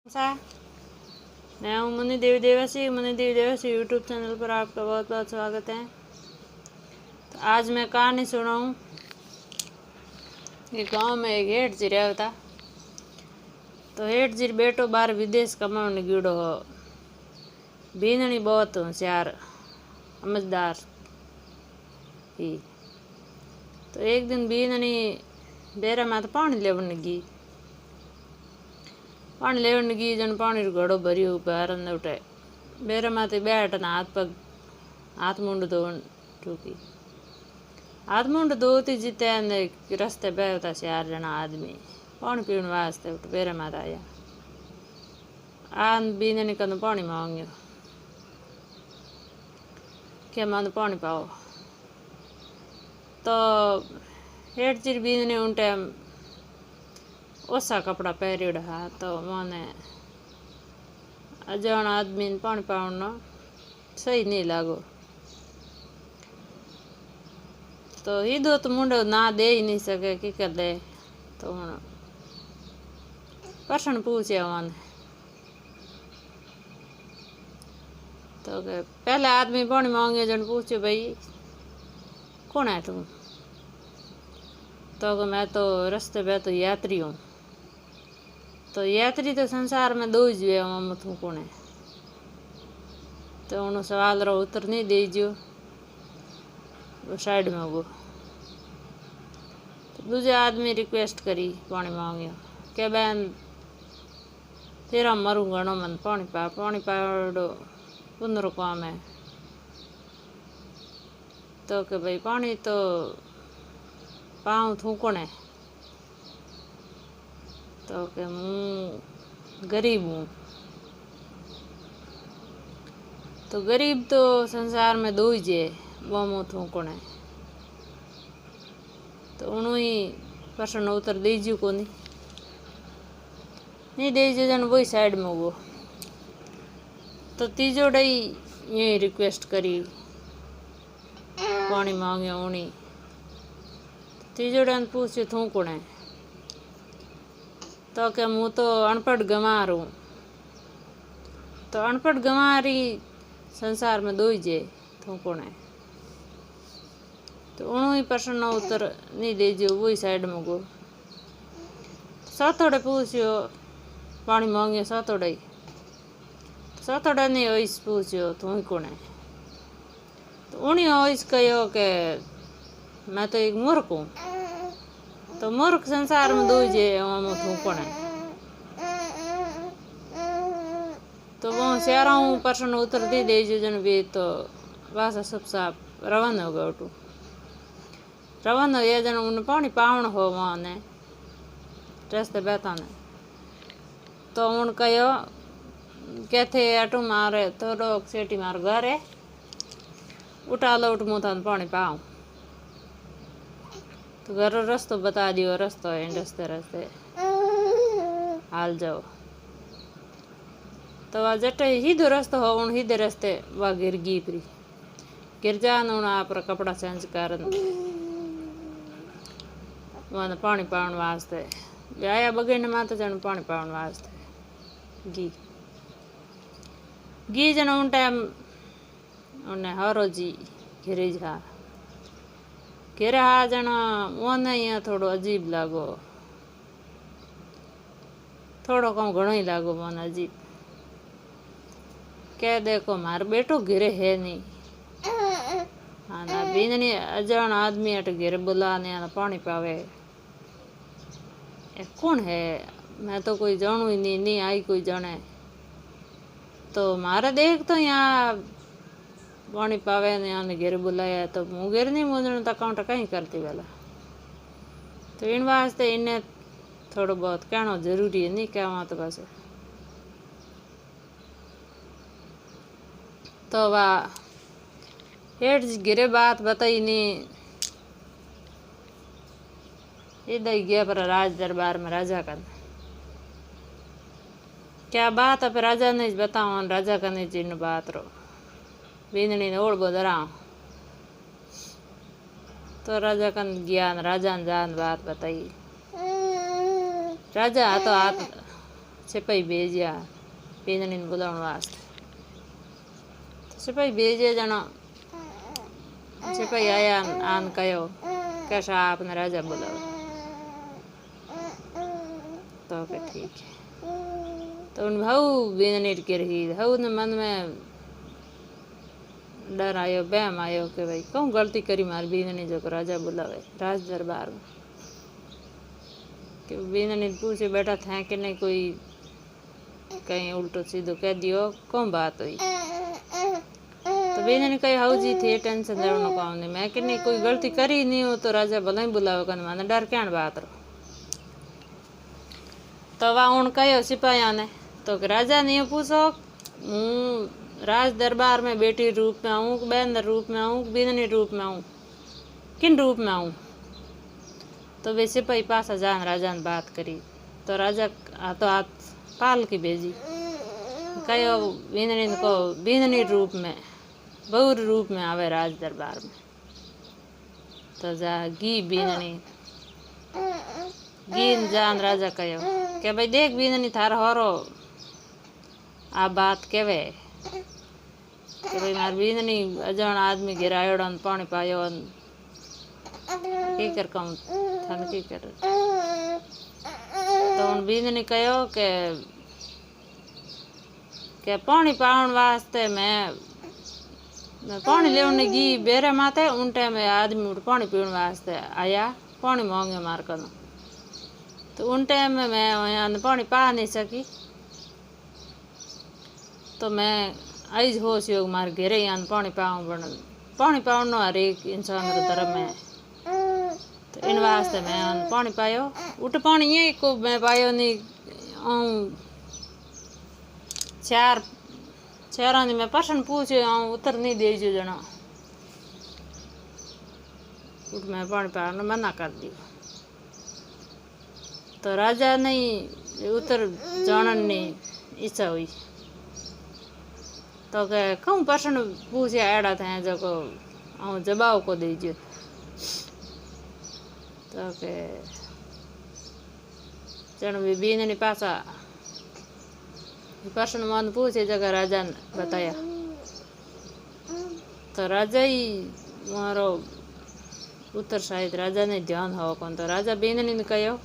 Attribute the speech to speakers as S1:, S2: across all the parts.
S1: सा मैं हूँ मुनि देवी देवासी यूट्यूब चैनल पर आपका बहुत बहुत स्वागत है। तो आज मैं कहानी सुनाऊँ। एक गांव में एक हेठ जी रहा था। तो हेठ जी बेटो बाहर विदेश कमाने गीड़ो हो। बीननी बहुत होशियार समझदार ही। तो एक दिन बीननी बेरा में तो पानी लेवन गई। पानी लेवन गई जन पानी घड़ो भरियो बाहर अंदर उठे बेरा माते बैठ न हाथ मुंड धोन टूकी। हाथ मुंड धोती जीते रस्ते बैठता 4 जना आदमी पानी पीने वास्ते उठ बेरा माते आया। आन बीननी कदम पानी मांगियो क्या मन पानी पाओ। तो हेठ चिर बीननी उन टाइम ओसा कपड़ा पहरियोड़ा हा। तो मैंने अजान आदमी पानी पावनो सही नहीं लागो। तो हीदो तो मुंडो ना दे ही नहीं सके की कर दे। तो हूँ प्रश्न पूछे मैंने तो पहले आदमी पानी मांगे जन पूछे भाई कौन है तुम। तो मैं तो रास्ते पे तो यात्री हूँ। तो यात्री तो संसार में दो ही हम तू कौन है। तो उन्होंने सवाल रो उत्तर नहीं दीजियो वो साइड में वो। तो दूसरे आदमी रिक्वेस्ट करी पानी मांगियो क्या बहन तेरा मरू गणो मन पानी पाड़ो पुनरो काम है। तो के भाई पानी तो पाऊँ थू कौन है। तो के मैं गरीब हूँ। तो गरीब तो संसार में दो ही जे वो मुँह थू कौन है। तो उन्होंने प्रश्न उत्तर दीजियो को नहीं दीजिए जन वही साइड में वो। तो तीजो डई यही रिक्वेस्ट करी पानी मांगियो उन्हीं। तीजो डन पूछे थू कौन है। तो क्या मुँह तो अनपढ़ गंवार हूँ। तो अनपढ़ गंवारी संसार में दो ही जे थू कौन है। तो उन्होंने प्रश्न उत्तर नहीं दीजिए वही साइड में गो। सातोड़े पूछियो पानी मांगियो सातोड़े सातोड़े नहीं ओइस पूछियो तू ही कौन है। तो उन्हीं ओइस कहो के मैं तो एक मूर्ख हूँ। तो मूर्ख संसार में दो ही जे तू कौन है। तो वो सारा हूँ प्रश्न उत्तर दे दीजिए जन भी। तो वासा सब साफ रवाना हो गया उठू रवाना हो जन उन पानी पावन हो वहाँ ने रस्ते बैठा ने। तो उन कहो कहते अटू मारे तो लोग सेठी मार घर है उठा लो उठ मुँह पानी पाऊँ। तो घर रस्तो बता दियो रस्तो है रस्ते रस्ते हाल जाओ। तो वह जटे हिदो रस्तो हो उन हिदे रस्ते वह गिर गई परी गिर जान उन आप कपड़ा चेंज कर वह पानी पावन वास्ते आया बगैने माता जन पानी पावन वास्ते घी जन उन टाइम उन्हें हरो जी घिरे जा घेरे हा जन ओने यहाँ थोड़ो अजीब लागो थोड़ो कम घणो ही लागो मन अजीब क्या देखो मार बेटो घिरे है नहीं। हाँ ना बीननी अजान आदमी अट घेरे बुलाने पानी पावे ए कौन है। मैं तो कोई जानू ही नहीं आई कोई जाने। तो मारे देख तो यहाँ पानी पावे ने आने घेर बुलाया तो मुँह घेर नहीं मुझे तो काउंटर कहीं करती वाला। तो इन वास्ते इन्हें थोड़ा बहुत कहना जरूरी है नहीं क्या वहाँ तो बस। तो वाह हेठ गिरे बात बताई नहीं इधर गया पर राज दरबार में राजा का क्या बात अब राजा ने बताओ राजा का नहीं जिन बात रो बीननी ने ओढ़ बोधरा। तो राजा का ज्ञान राजा ने जान बात बताई। राजा तो सिपाही भेजिया बींदनी ने बुलाने वास्ते। सिपाही भेजे जना सिपाही आया आन कहो कैसा आपने राजा बुलाओ। तो के ठीक है। तो उन भाऊ बींदनी के रही भाऊ ने मन में डर आयो बहम आयो कि भाई कौन गलती करी मारी बींदनी जो राजा बुलावे राज दरबार में। कि बींदनी पूछे बेटा था कि नहीं कोई कहीं उल्टो सीधो कह दियो कौन बात हुई। तो बींदनी कही हाउ जी थे टेंशन लेने को नहीं मैं कि नहीं कोई गलती करी नहीं हो तो राजा भला ही बुलावे कन माने डर क्या बात रो। तो वह उन कहो सिपाहिया ने तो राजा ने पूछो हूँ राज दरबार में बेटी रूप में आऊँ बहन रूप में आऊँ बींदनी रूप में आऊँ किन रूप में आऊँ। तो वे सिपाही पासा जान राजा ने बात करी तो राजा तो हाथ पाल की भेजी कहो बींदनी को बींदनी रूप में बहुर रूप में आवे राज दरबार में। तो जा गी बींदनी गीन जान राजा कहो कि भाई देख बींदनी थार होरो आ बात केवे कि भाई मार बींदनी अजान आदमी गिरायोड़ पानी पायो की कर कहूँ थन की कर। तो उन बींदनी कहो के पानी पावन वास्ते मैं पानी लेने गी बेरे माते उन टाइम आदमी उठ पानी पीने वास्ते आया पानी मांगे मार कर। तो उन टाइम में मैं यहाँ पानी पा नहीं सकी तो मैं आज होश योग मार घेरे यहाँ पानी पाऊँ बन पानी पावन हर एक इंसान का धर्म है। तो इन वास्ते मैं पानी पायो उठ पानी ये को मैं पायो नहीं चार मैं प्रश्न पूछे उत्तर नहीं दे जो जना उठ मैं पानी पाने मना कर दियो। तो राजा नहीं उत्तर जानन नहीं इच्छा हुई तो के कहूँ प्रश्न पूछे एड़ा थे जो को जवाब को दीजिए। तो के जन भी बींदनी पासा प्रश्न मन पूछे जगह राजा ने बताया। तो राजा ही मारो उत्तर शायद राजा ने ध्यान हो कौन। तो राजा बींदनी ने कहो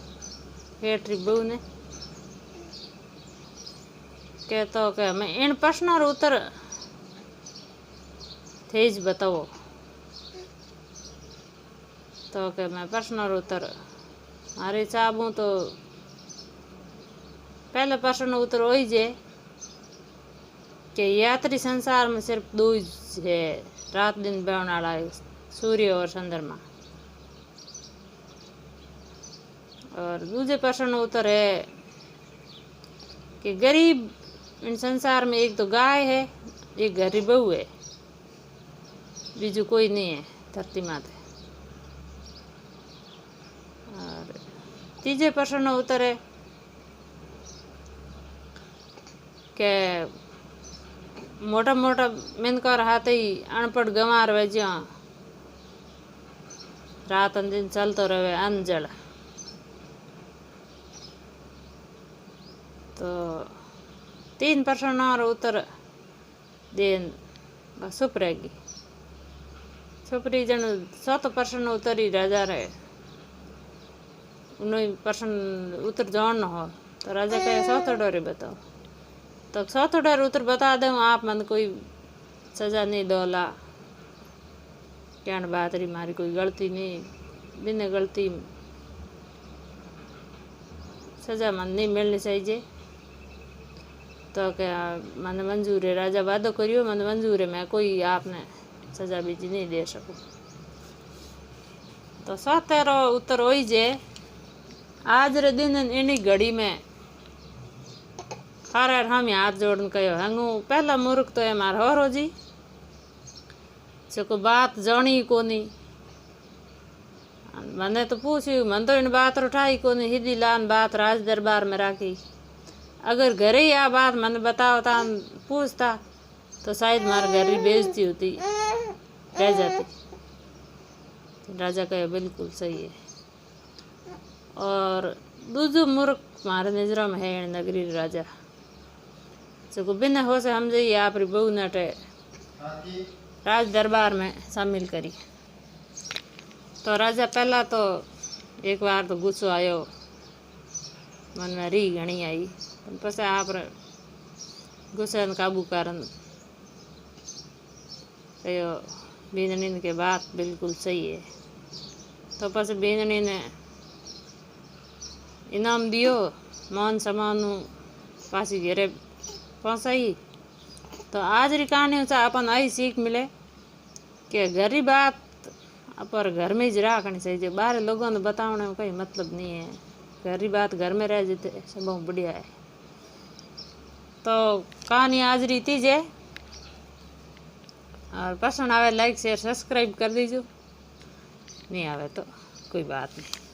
S1: हेठरी बहू ने के तो के मैं इन प्रश्न और उत्तर तेज बताओ। तो के मैं प्रश्न और उत्तर मारे चाहूँ तो पहले प्रश्न उत्तर हो ही जे कि यात्री संसार में सिर्फ दो ही है रात दिन बहने वाला सूर्य और चंद्रमा। और दूसरे प्रश्न उत्तर है कि गरीब इन संसार में एक तो गाय है एक गरीब बहू है बीजू कोई नहीं है धरती माते। और तीसरे प्रश्न उत्तर है के मोटा मोटा मिनकर हाथ ही अनपढ़ गंवार वजह रात दिन चलते रहे अनजल। तो 3 प्रश्न और उत्तर देन चुप रहेगी छुपरी जन 7 प्रश्न उत्तर ही राजा रहे उन्हें प्रश्न उत्तर जान हो। तो राजा कहे 7 डरे बताओ। तो 7 डर उत्तर बता दूँ आप मन कोई सजा नहीं दोला क्या बात रही मारी कोई गलती नहीं बिना गलती सजा मन नहीं मिलनी चाहिए। तो क्या मन मंजूर है राजा वादो करियो मन मंजूर है मैं कोई आपने सजा बीजी नहीं दे सकूँ। तो 7 उत्तर हो ही जे आज रे दिन इन्हीं घड़ी में हार हम हाथ जोड़न कहो हंगू पहला मूर्ख तो है मार होरो जी जो बात जानी कोनी मैंने तो पूछी मन तो इन बात उठाई कोनी हिदी लान बात राज दरबार में राखी। अगर घरे ही आ बात मन बताओ था पूछता तो शायद मार घर ही बेइज्जती होती रह जाती। राजा कहे बिल्कुल सही है। और दूसरा मूर्ख मारे नजरों में है नगरी राजा जो बिना हो से हम जाइए आप बहू नटे राज दरबार में शामिल करी। तो राजा पहला तो एक बार तो गुस्सो आयो मन में री घनी आई पछे आप गुस्से ने काबू करन कहो बींदनी के बात बिल्कुल सही है। तो पछे बींदनी ने इनाम दियो मान सम्मान पासी घेरे पहुँचाई। तो आज री कहानी से अपन आई सीख मिले कि घर की बात पर घर में ही रखनी चाहिए, जो बाहर लोगों ने बताने में कोई मतलब नहीं है। घर की बात घर में रह जाते सब बहुत बढ़िया है। तो कहानी आज रीति है और पसंद आवे लाइक शेयर सब्सक्राइब कर दीजिए, नहीं आवे तो कोई बात नहीं।